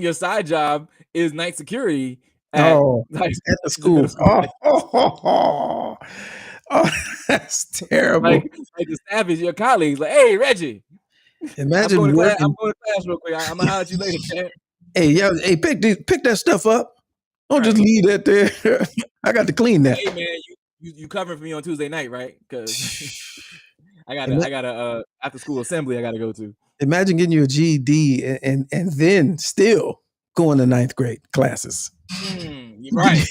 Speaker 6: your side job is night security at
Speaker 5: the school. Oh, that's terrible.
Speaker 6: Like the staff is your colleagues. Like, "Hey, Reggie, I'm
Speaker 5: Imagine
Speaker 6: going to class.
Speaker 5: working.
Speaker 6: I'm going to class real quick. I'm gonna holler at you later, champ.
Speaker 5: Hey, yeah, hey, pick that stuff up. Don't
Speaker 6: Right.
Speaker 5: just leave that there. I got to clean that.
Speaker 6: Hey man, you covering for me on Tuesday night, right? Because I got a after school assembly I got to go to.
Speaker 5: Imagine getting your GED and then still going to ninth grade classes.
Speaker 6: You're right.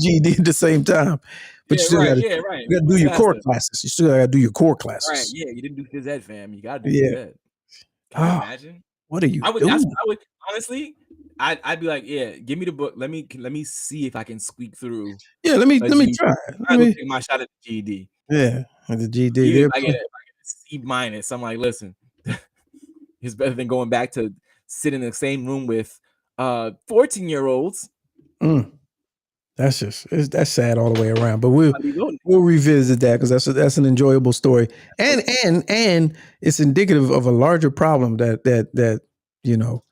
Speaker 5: GED at the same time, but you still got to do your core classes. You still got to do your core classes.
Speaker 6: Right? Yeah, you didn't do phys ed, fam. You got to do phys ed. Can you imagine?
Speaker 5: What are you doing?
Speaker 6: I would honestly. I'd be like, yeah, give me the book. Let me see if I can squeak through.
Speaker 5: Yeah, let me try.
Speaker 6: I will take my shot at the GED.
Speaker 5: Yeah, at the GED.
Speaker 6: Even if I get a C minus, I'm like, listen, it's better than going back to sit in the same room with 14-year-olds.
Speaker 5: That's sad all the way around. But we'll revisit that because that's an enjoyable story, and it's indicative of a larger problem that you know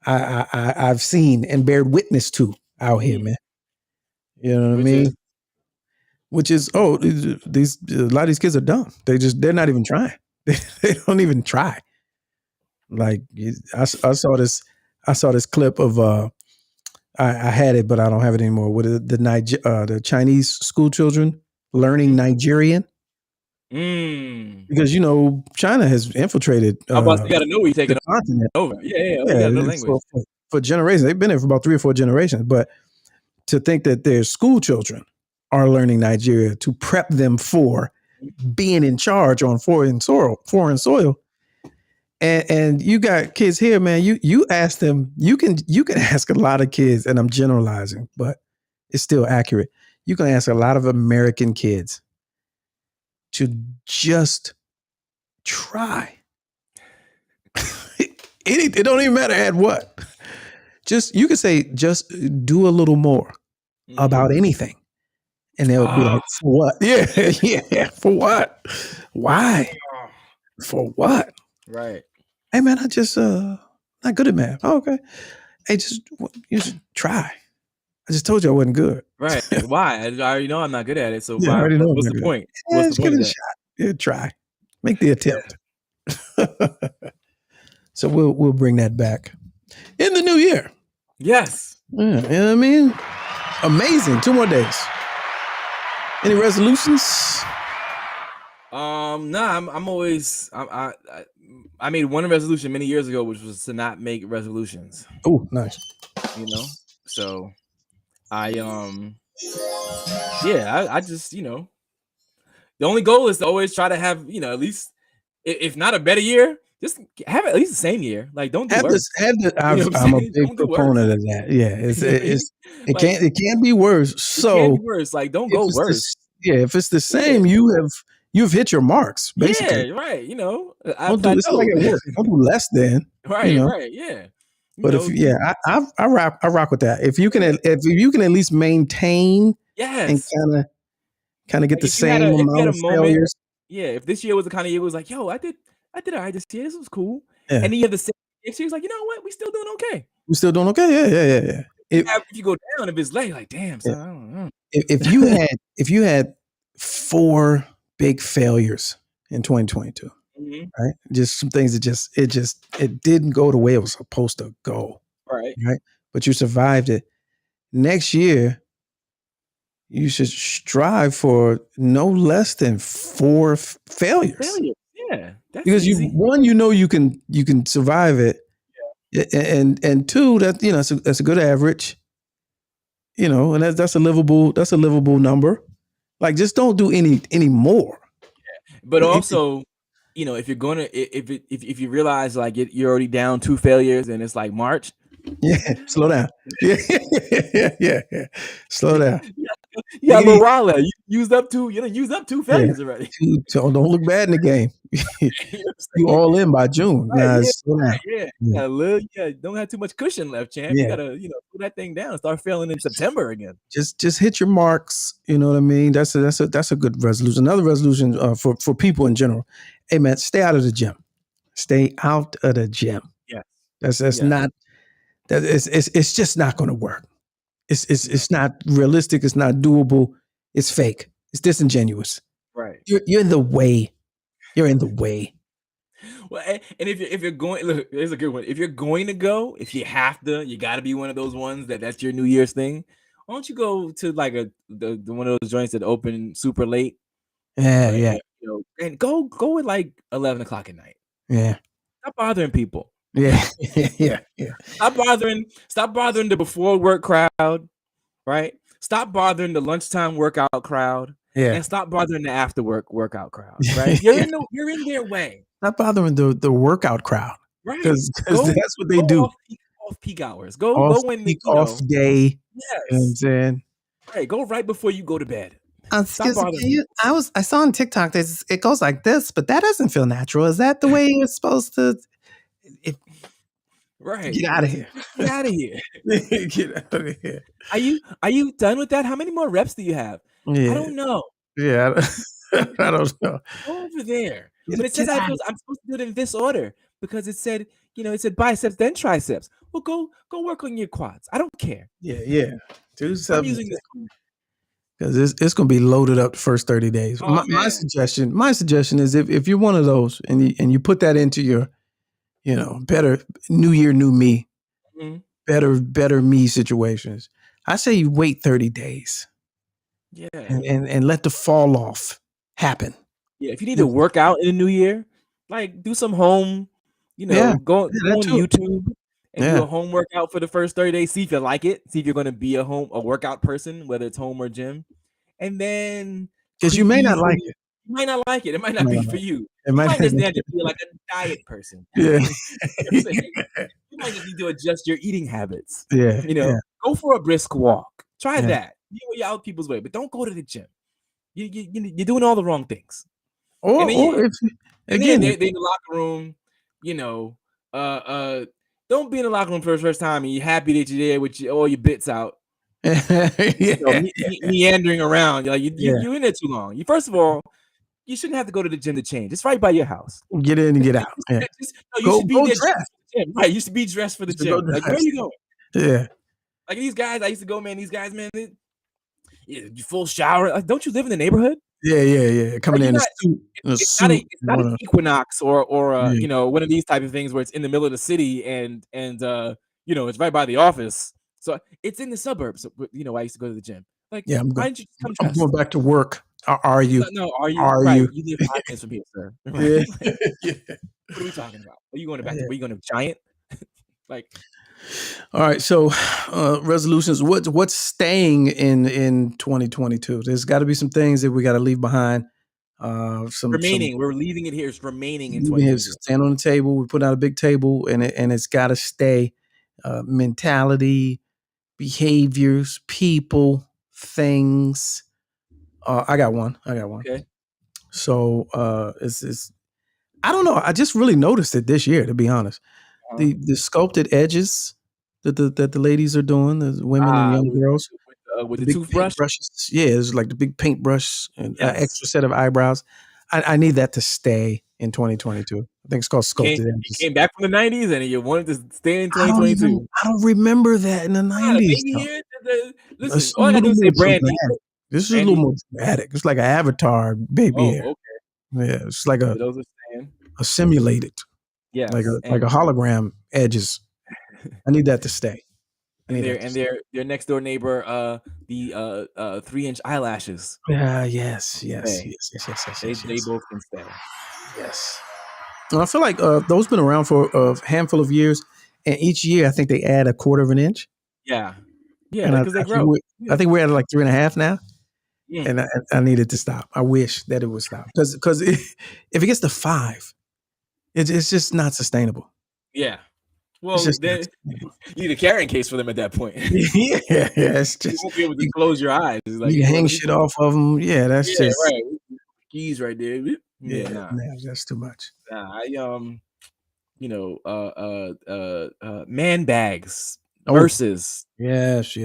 Speaker 5: I've seen and bear witness to out here, man. You know what I mean? Which is a lot of these kids are dumb. They're not even trying. They don't even try. Like I saw this clip of I had it, but I don't have it anymore. With the Chinese school children learning Nigerian. Because China has infiltrated.
Speaker 6: You got to know where you're taking over. Yeah. We got to know language
Speaker 5: for generations. They've been there for about 3 or 4 generations. But to think that their school children are learning Nigeria to prep them for being in charge on foreign soil. And you got kids here, man. You ask them. You can ask a lot of kids, and I'm generalizing, but it's still accurate. You can ask a lot of American kids to just try. It don't even matter at what. You can say, just do a little more about anything. And they'll be like, for what? Yeah. For what? Why? For what?
Speaker 6: Right.
Speaker 5: Hey man, I just not good at math. Oh, okay. Hey, you should try. I just told you I wasn't good.
Speaker 6: Right. Why? I already know I'm not good at it. So
Speaker 5: I already know
Speaker 6: what's the point?
Speaker 5: What's the point? Give it a shot. Yeah, try. Make the attempt. So we'll bring that back in the new year.
Speaker 6: Yes.
Speaker 5: Yeah, you know what I mean? Amazing. 2 more days. Any resolutions?
Speaker 6: Nah, I'm always I made one resolution many years ago, which was to not make resolutions.
Speaker 5: Oh, nice.
Speaker 6: So I just the only goal is to always try to have at least if not a better year, just have at least the same year. Like don't do worse.
Speaker 5: I'm a big proponent of that. Yeah, it can't be worse. So
Speaker 6: it can't be worse. Like don't go worse.
Speaker 5: If it's the same, you've hit your marks, basically.
Speaker 6: Yeah, right.
Speaker 5: Don't do it's like at work. Don't do less than.
Speaker 6: Right, right, yeah.
Speaker 5: But I rock with that. If you can at least maintain and kind of get the same amount of failures.
Speaker 6: Yeah, if this year was the kind of year it was like, yo, I did all right this year. This was cool.
Speaker 5: Yeah.
Speaker 6: And then you have the same next year, it's like, you know what? We still doing okay.
Speaker 5: We still doing okay. Yeah.
Speaker 6: If you go down, if it's late, like damn, son, I don't know.
Speaker 5: If you had 4 big failures in 2022, right? Just some things that it didn't go the way it was supposed to go.
Speaker 6: Right.
Speaker 5: But you survived it. Next year, you should strive for no less than 4 failures.
Speaker 6: Yeah. That's
Speaker 5: because
Speaker 6: easy.
Speaker 5: you can survive it. Yeah. And 2, that that's a good average. And that's a livable number. Like just don't do any more.
Speaker 6: Yeah. But also, if you're gonna if you realize like you're already down 2 failures and it's like March.
Speaker 5: Yeah, slow down. Yeah. Slow down.
Speaker 6: Yeah, Lorala, you used up 2 failures already.
Speaker 5: So don't look bad in the game. You all in by June.
Speaker 6: Right,
Speaker 5: slow down.
Speaker 6: Yeah. Don't have too much cushion left, champ. You gotta, put that thing down and start failing in September again.
Speaker 5: Just hit your marks. You know what I mean? That's a good resolution. Another resolution for people in general. Hey man, stay out of the gym. Stay out of the gym.
Speaker 6: Yeah.
Speaker 5: That's not that it's just not gonna work. It's not realistic. It's not doable. It's fake. It's disingenuous.
Speaker 6: Right.
Speaker 5: You're in the way. You're in the way.
Speaker 6: Well, and if you're going, look, here's a good one. If you're going to go, if you have to, you got to be one of those ones that's your New Year's thing. Why don't you go to like the one of those joints that open super late,
Speaker 5: Yeah,
Speaker 6: right?
Speaker 5: yeah,
Speaker 6: And go at like 11 o'clock at night.
Speaker 5: yeah,
Speaker 6: Stop bothering people.
Speaker 5: yeah, yeah, yeah.
Speaker 6: Stop bothering the before work crowd, right? Stop bothering the lunchtime workout crowd,
Speaker 5: Yeah.
Speaker 6: and stop bothering the after work workout crowd, right? You're in their way.
Speaker 5: Not bothering the workout crowd,
Speaker 6: Right.
Speaker 5: because
Speaker 6: Go
Speaker 5: that's what they
Speaker 6: go
Speaker 5: do.
Speaker 6: off peak hours. Go
Speaker 5: Off
Speaker 6: when
Speaker 5: peak, off day. You know what I'm
Speaker 6: yes.
Speaker 5: saying?
Speaker 6: Right. Go right before you go to bed. Stop
Speaker 10: Excuse
Speaker 6: bothering
Speaker 10: me, I saw on TikTok that it goes like this, but that doesn't feel natural. Is that the way it's supposed to?
Speaker 6: Right.
Speaker 10: Get out of here.
Speaker 6: Get out of here.
Speaker 5: Get out of here.
Speaker 6: Are you done with that? How many more reps do you have?
Speaker 5: Yeah.
Speaker 6: I don't know.
Speaker 5: Yeah, I don't know.
Speaker 6: Go over there.
Speaker 5: Get-
Speaker 6: But it says
Speaker 5: get
Speaker 6: I'm supposed to do it in this order because it said biceps then triceps. Well, go work on your quads. I don't care.
Speaker 5: Yeah. Do
Speaker 6: I'm
Speaker 5: something.
Speaker 6: using this.
Speaker 5: Because it's going to be loaded up the first 30 days.
Speaker 6: Oh,
Speaker 5: My suggestion is if you're one of those and you put that into your, better new year, new me,
Speaker 6: Mhm.
Speaker 5: better me situations, I say you wait 30 days
Speaker 6: Yeah.
Speaker 5: and let the fall off happen.
Speaker 6: Yeah. If you need to work out in the new year, like do some home, go on YouTube and do a home workout for the first 30 days. See if you like it. See if you're going to be a workout person, whether it's home or gym. And then
Speaker 5: Because you may not like it.
Speaker 6: You might not like it. It might not be for you.
Speaker 5: It
Speaker 6: You
Speaker 5: might
Speaker 6: might
Speaker 5: not
Speaker 6: just
Speaker 5: be.
Speaker 6: have to be like a diet person.
Speaker 5: Yeah.
Speaker 6: You might just need to adjust your eating habits.
Speaker 5: Yeah.
Speaker 6: Go for a brisk walk. Try
Speaker 5: Yeah.
Speaker 6: that. You're out people's way, but don't go to the gym. You're doing all the wrong things.
Speaker 5: Or
Speaker 6: And then
Speaker 5: if
Speaker 6: And
Speaker 5: again,
Speaker 6: then they in the locker room, don't be in the locker room for the first time and you're happy that you're there with all your bits out, meandering around. You're like you're in there too long. First of all, you shouldn't have to go to the gym to change. It's right by your house.
Speaker 5: get in and get out. Yeah.
Speaker 6: You should be there
Speaker 5: dressed.
Speaker 6: dressed for the gym. Right? You should be dressed for the
Speaker 5: Go
Speaker 6: gym. Like, where are you going?
Speaker 5: Yeah.
Speaker 6: Like these guys, I used to go, man. These guys, man, you full shower. Like, don't you live in the neighborhood?
Speaker 5: Yeah. Coming in a suit.
Speaker 6: It's not an Equinox or one of these type of things where it's in the middle of the city and it's right by the office. So it's in the suburbs. I used to go to the gym. Like,
Speaker 5: Yeah,
Speaker 6: why didn't you just come
Speaker 5: I'm
Speaker 6: dressed?
Speaker 5: going back to work. Are you?
Speaker 6: No, are you?
Speaker 5: Are
Speaker 6: right.
Speaker 5: you?
Speaker 6: You live 5 minutes from here, sir.
Speaker 5: Yeah.
Speaker 6: What are we talking about? Are you going back? Are you going to Giant? Like,
Speaker 5: all right. So, resolutions. What's staying in 2022? There's got to be some things that we got to leave behind.
Speaker 6: Remaining. We're leaving it here. It's remaining in
Speaker 5: 2022.
Speaker 6: 2022.
Speaker 5: Stand on the table. We put out a big table, and it's got to stay. Mentality, behaviors, people, things. I got one.
Speaker 6: Okay.
Speaker 5: So it's I don't know. I just really noticed it this year, to be honest. The sculpted edges that the ladies are doing, the women and young girls
Speaker 6: with the
Speaker 5: big
Speaker 6: toothbrush.
Speaker 5: paintbrushes. Yeah, it's like the big paintbrush and extra set of eyebrows. I need that to stay in 2022. I think it's called sculpted edges.
Speaker 6: You came back from the 90s and you wanted to stay in 2022.
Speaker 5: I don't remember that in the 90s.
Speaker 6: Listen, all I gotta do is say Brandy.
Speaker 5: This is a little more dramatic. It's like an avatar baby hair.
Speaker 6: Okay.
Speaker 5: Yeah, it's like a simulated.
Speaker 6: Yeah,
Speaker 5: like a hologram edges. I need that to stay.
Speaker 6: Their next door neighbor, the 3-inch eyelashes.
Speaker 5: Yes.
Speaker 6: They both can stay.
Speaker 5: Yes. And I feel like those been around for a handful of years, and each year I think they add a quarter of an inch.
Speaker 6: Yeah, because they grow.
Speaker 5: I think we're at like 3.5 now.
Speaker 6: Yeah.
Speaker 5: And I need it to stop. I wish that it would stop because if it gets to 5, it's just not sustainable.
Speaker 6: Yeah. Well, then you need a carrying case for them at that point.
Speaker 5: Yeah, it's just
Speaker 6: you won't be able to close your eyes. It's like,
Speaker 5: you hang shit off of them. Yeah, that's just
Speaker 6: right. Keys right there.
Speaker 5: Yeah, that's too much.
Speaker 6: Man bags. Purses.
Speaker 5: Yes.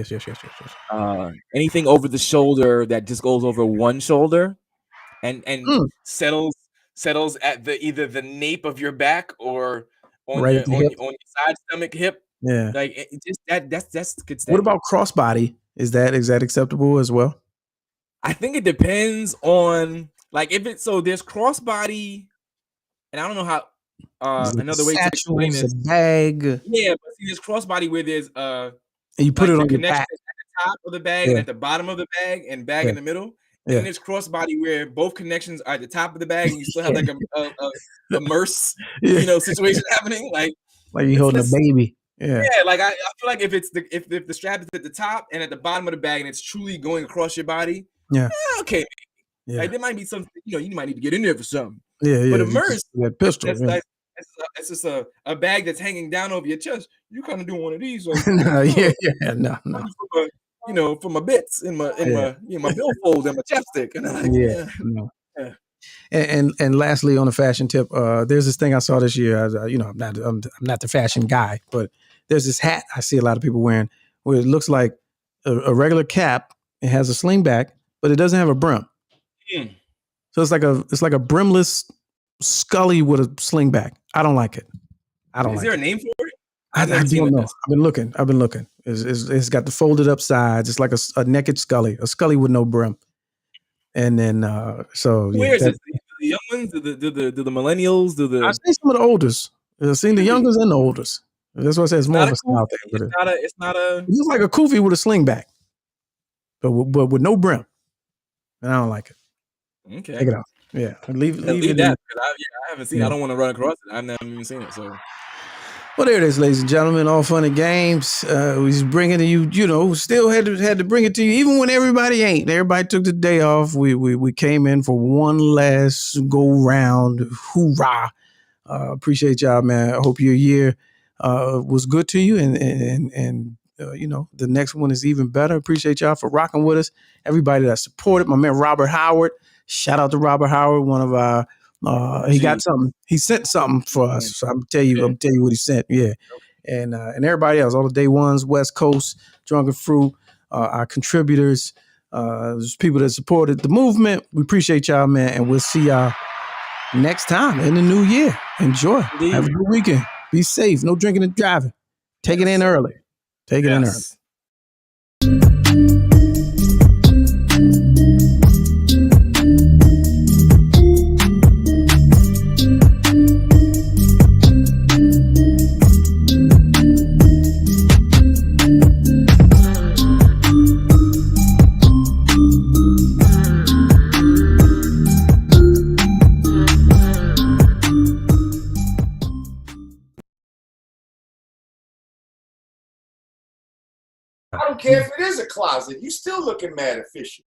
Speaker 6: Anything over the shoulder that just goes over one shoulder and settles at either the nape of your back or on your side stomach, hip.
Speaker 5: Yeah.
Speaker 6: Like just that's good stuff.
Speaker 5: What about crossbody? Is that acceptable as well?
Speaker 6: I think it depends on like if it's so there's crossbody, and I don't know how
Speaker 5: It's like
Speaker 6: another way to explain
Speaker 5: satchels, a
Speaker 6: this.
Speaker 5: bag, and
Speaker 6: Yeah, but see, this crossbody where there's
Speaker 5: you put
Speaker 6: like
Speaker 5: it
Speaker 6: the
Speaker 5: on your
Speaker 6: connection
Speaker 5: back.
Speaker 6: at the top of the bag and
Speaker 5: Yeah,
Speaker 6: at the bottom of the bag and bag
Speaker 5: yeah,
Speaker 6: in the middle. And then
Speaker 5: yeah,
Speaker 6: there's crossbody where both connections are at the top of the bag and you still have
Speaker 5: yeah,
Speaker 6: like a merce,
Speaker 5: yeah.
Speaker 6: situation happening. Like
Speaker 5: Like you
Speaker 6: it's
Speaker 5: holding a
Speaker 6: just
Speaker 5: baby. Yeah,
Speaker 6: yeah, like I feel like if it's if the strap is at the top and at the bottom of the bag and it's truly going across your body,
Speaker 5: yeah,
Speaker 6: okay,
Speaker 5: yeah,
Speaker 6: like there might be something, you might need to get in there for something.
Speaker 5: yeah,
Speaker 6: But
Speaker 5: yeah.
Speaker 6: a
Speaker 5: You
Speaker 6: merce,
Speaker 5: just that pistol. Yeah.
Speaker 6: that's just a bag that's hanging down over your chest. You kind of doing one of these, like
Speaker 5: No, yeah,
Speaker 6: oh,
Speaker 5: yeah, no, no.
Speaker 6: for my bits in my
Speaker 5: Yeah,
Speaker 6: my billfold and my chapstick, and I'm like,
Speaker 5: yeah,
Speaker 6: yeah,
Speaker 5: no.
Speaker 6: yeah.
Speaker 5: And lastly, on a fashion tip, there's this thing I saw this year. I'm not the fashion guy, but there's this hat I see a lot of people wearing where it looks like a regular cap. It has a sling back, but it doesn't have a brim.
Speaker 6: Mm.
Speaker 5: So it's like a brimless Scully with a sling back. I don't like it. I don't
Speaker 6: Is
Speaker 5: like
Speaker 6: there a
Speaker 5: it.
Speaker 6: name for it?
Speaker 5: I
Speaker 6: I've never seen
Speaker 5: don't know.
Speaker 6: this.
Speaker 5: I've been looking. It's got the folded up sides. It's like a naked Scully, a Scully with no brim. And then so yeah,
Speaker 6: Where is it? The young ones? Do the millennials? Do
Speaker 5: I've
Speaker 6: the
Speaker 5: seen some of the oldest. I've seen the youngest and the oldest. That's why I say it's more
Speaker 6: not
Speaker 5: of
Speaker 6: a
Speaker 5: a style thing.
Speaker 6: kufi?
Speaker 5: But
Speaker 6: It's not a
Speaker 5: it looks like a kufi with a sling back, but with no brim. And I don't like it.
Speaker 6: okay.
Speaker 5: Take it out. Yeah, leave
Speaker 6: Yeah, leave
Speaker 5: it
Speaker 6: that
Speaker 5: in.
Speaker 6: because I haven't seen.
Speaker 5: Yeah.
Speaker 6: I don't want to run across it. I've never even seen it. So
Speaker 5: Well, there it is, ladies and gentlemen. All fun and games. We just bringing to you. Still had to bring it to you, even when everybody ain't. Everybody took the day off. We came in for one last go round. Hoorah! Appreciate y'all, man. I hope your year was good to you, and the next one is even better. Appreciate y'all for rocking with us. Everybody that supported my man Robert Howard. Shout out to Robert Howard, one of our. He got something. He sent something for us. So I'm tell you what he sent. Yeah, and everybody else, all the day ones, West Coast, Drunken Fruit, our contributors, there's people that supported the movement. We appreciate y'all, man, and we'll see y'all next time in the new year. Enjoy.
Speaker 6: Indeed.
Speaker 5: Have a good weekend. Be safe. No drinking and driving. Take it in early. Take it in early.
Speaker 11: I don't care if it is a closet. You still looking mad official.